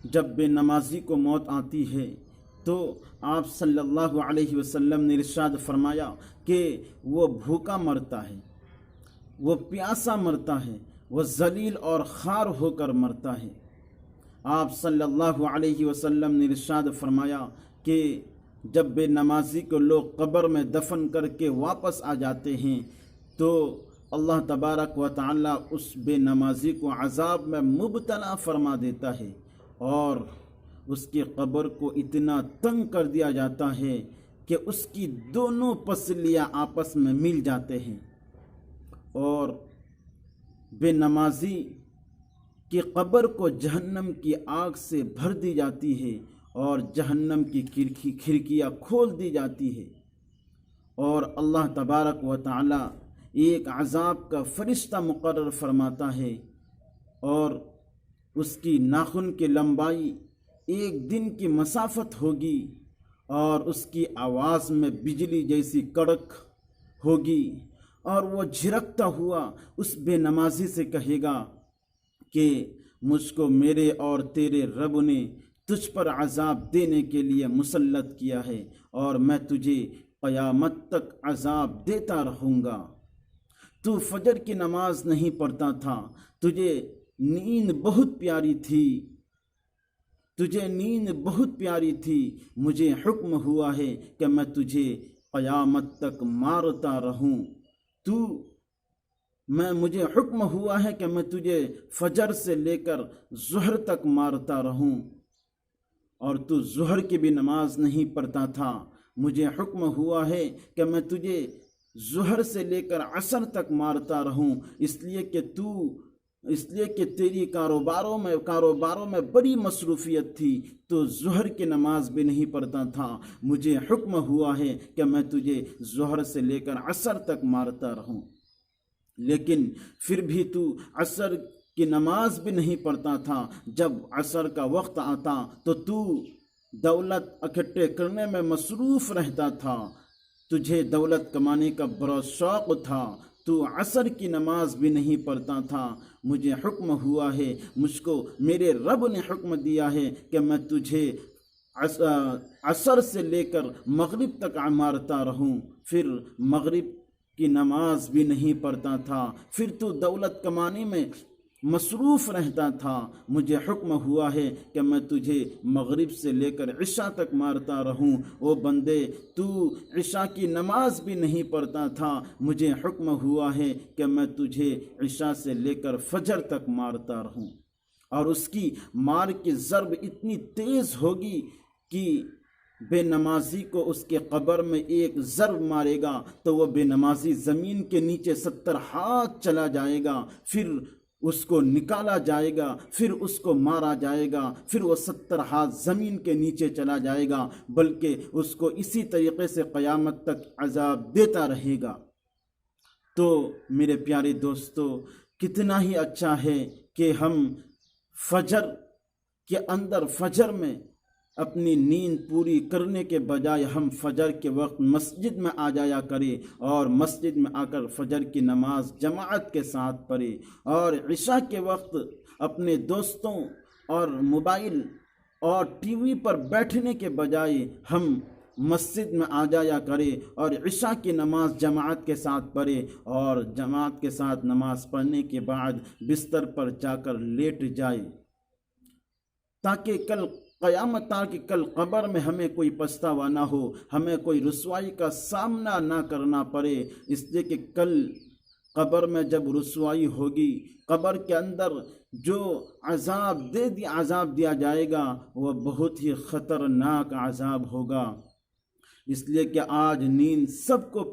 جب بے نمازی کو موت آتی ہے تو آپ صلی اللہ علیہ وسلم نے ارشاد فرمایا کہ وہ بھوکا مرتا ہے، وہ پیاسا مرتا ہے، وہ ذلیل اور خوار ہو کر مرتا ہے۔ آپ صلی اللہ علیہ وسلم نے ارشاد فرمایا کہ جب بے نمازی کو لوگ قبر میں دفن کر کے واپس آ جاتے ہیں تو اللہ تبارک و تعالی اس بے نمازی کو عذاب میں مبتلا فرما دیتا ہے، اور اس کی قبر کو اتنا تنگ کر دیا جاتا ہے کہ اس کی دونوں پسلیاں آپس میں مل جاتے ہیں، اور بے نمازی کی قبر کو جہنم کی آگ سے بھر دی جاتی ہے اور جہنم کی کھڑکیاں کھول دی جاتی ہے، اور اللہ تبارک و تعالی ایک عذاب کا فرشتہ مقرر فرماتا ہے، اور اس کی ناخن کی لمبائی ایک دن کی مسافت ہوگی، اور اس کی آواز میں بجلی جیسی کڑک ہوگی، اور وہ جھرکتا ہوا اس بے نمازی سے کہے گا کہ مجھ کو میرے اور تیرے رب نے تجھ پر عذاب دینے کے لیے مسلط کیا ہے، اور میں تجھے قیامت تک عذاب دیتا رہوں گا۔ تو فجر کی نماز نہیں پڑھتا تھا، تجھے نیند بہت پیاری تھی، تجھے نیند بہت پیاری تھی، مجھے حکم ہوا ہے کہ میں تجھے قیامت تک مارتا رہوں، مجھے حکم ہوا ہے کہ میں تجھے فجر سے لے کر ظہر تک مارتا رہوں، اور تو ظہر کی بھی نماز نہیں پڑھتا تھا، مجھے حکم ہوا ہے کہ میں تجھے ظہر سے لے کر عصر تک مارتا رہوں، اس لیے کہ تیری کاروباروں میں بڑی مصروفیت تھی، تو ظہر کی نماز بھی نہیں پڑھتا تھا، مجھے حکم ہوا ہے کہ میں تجھے ظہر سے لے کر عصر تک مارتا رہوں، لیکن پھر بھی تو عصر کی نماز بھی نہیں پڑھتا تھا۔ جب عصر کا وقت آتا تو دولت اکٹھے کرنے میں مصروف رہتا تھا، تجھے دولت کمانے کا بڑا شوق تھا، تو عصر کی نماز بھی نہیں پڑھتا تھا، مجھے حکم ہوا ہے، مجھ کو میرے رب نے حکم دیا ہے کہ میں تجھے عصر سے لے کر مغرب تک مارتا رہوں، پھر مغرب کی نماز بھی نہیں پڑھتا تھا، پھر تو دولت کمانے میں مصروف رہتا تھا، مجھے حکم ہوا ہے کہ میں تجھے مغرب سے لے کر عشاء تک مارتا رہوں۔ او بندے، تو عشاء کی نماز بھی نہیں پڑھتا تھا، مجھے حکم ہوا ہے کہ میں تجھے عشاء سے لے کر فجر تک مارتا رہوں، اور اس کی مار کی ضرب اتنی تیز ہوگی کہ بے نمازی کو اس کے قبر میں ایک ضرب مارے گا تو وہ بے نمازی زمین کے نیچے 70 ہاتھ چلا جائے گا، پھر اس کو نکالا جائے گا، پھر اس کو مارا جائے گا، پھر وہ 70 ہاتھ زمین کے نیچے چلا جائے گا، بلکہ اس کو اسی طریقے سے قیامت تک عذاب دیتا رہے گا۔ تو میرے پیارے دوستو، کتنا ہی اچھا ہے کہ ہم فجر میں اپنی نیند پوری کرنے کے بجائے ہم فجر کے وقت مسجد میں آ جایا کرے، اور مسجد میں آ کر فجر کی نماز جماعت کے ساتھ پڑھے، اور عشاء کے وقت اپنے دوستوں اور موبائل اور ٹی وی پر بیٹھنے کے بجائے ہم مسجد میں آ جایا کرے اور عشاء کی نماز جماعت کے ساتھ پڑھے، اور جماعت کے ساتھ نماز پڑھنے کے بعد بستر پر جا کر لیٹ جائے، تاکہ کل قبر میں ہمیں کوئی پچھتاوا نہ ہو، ہمیں کوئی رسوائی کا سامنا نہ کرنا پڑے، اس لیے کہ کل قبر میں جب رسوائی ہوگی، قبر کے اندر جو عذاب دیا جائے گا وہ بہت ہی خطرناک عذاب ہوگا۔ اس لیے کہ آج نیند سب کو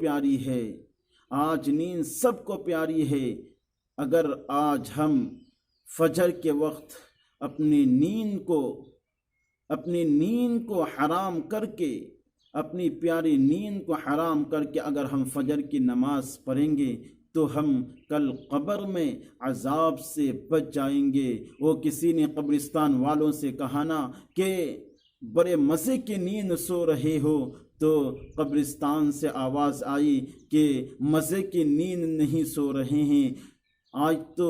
پیاری ہے، اگر آج ہم فجر کے وقت اپنی نیند کو حرام کر کے، اپنی پیاری نیند کو حرام کر کے اگر ہم فجر کی نماز پڑھیں گے تو ہم کل قبر میں عذاب سے بچ جائیں گے۔ وہ کسی نے قبرستان والوں سے کہا نا کہ بڑے مزے کی نیند سو رہے ہو، تو قبرستان سے آواز آئی کہ مزے کی نیند نہیں سو رہے ہیں، آج تو